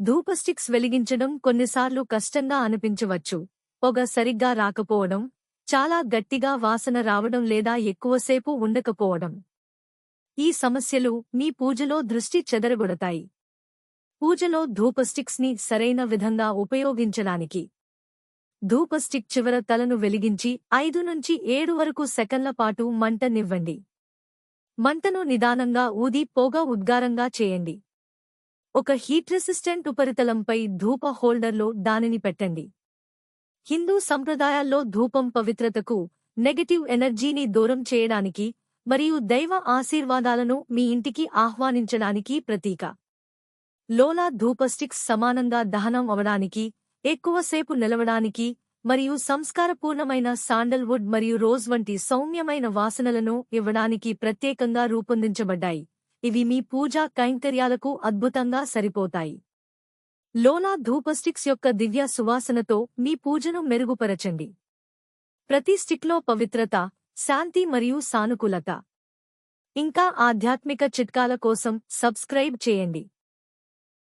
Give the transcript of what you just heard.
ధూప స్టిక్స్ వెలిగించడం కొన్నిసార్లు కష్టంగా అనిపించవచ్చు. పొగ సరిగ్గా రాకపోవడం, చాలా గట్టిగా వాసన రావడం లేదా ఎక్కువసేపు ఉండకపోవడం. ఈ సమస్యలు మీ పూజలో దృష్టి చెదరగొడతాయి. పూజలో ధూప స్టిక్స్ ని సరైన విధంగా ఉపయోగించడానికి ధూప స్టిక్ చివర తలను వెలిగించి 5 నుంచి 7 వరకు సెకన్ల పాటు మంటనివ్వండి. మంటను నిదానంగా ఊది పొగ ఉద్గారంగా చేయండి. ఒక హీట్ రెసిస్టెంట్ ఉపరితలంపై ధూప హోల్డర్లో దానిని పెట్టండి. హిందూ సంప్రదాయాల్లో ధూపం పవిత్రతకు, నెగటివ్ ఎనర్జీని దూరం చేయడానికి మరియు దైవ ఆశీర్వాదాలను మీ ఇంటికి ఆహ్వానించడానికి ప్రతీక. లోలా ధూప స్టిక్స్ సమానంగా దహనం అవడానికి, ఎక్కువసేపు నిలవడానికి మరియు సంస్కారపూర్ణమైన శాండల్వుడ్ మరియు రోజ్ వంటి సౌమ్యమైన వాసనలను ఇవ్వడానికి ప్రత్యేకంగా రూపొందించబడ్డాయి. ఇవి మీ పూజా కైంకర్యాలకు అద్భుతంగా సరిపోతాయి. లోలా ధూప స్టిక్స్ యొక్క దివ్య సువాసనతో మీ పూజను మెరుగుపరచండి. ప్రతి స్టిక్లో పవిత్రత, శాంతి మరియు సానుకూలత. ఇంకా ఆధ్యాత్మిక చిట్కాల కోసం సబ్స్క్రైబ్ చేయండి.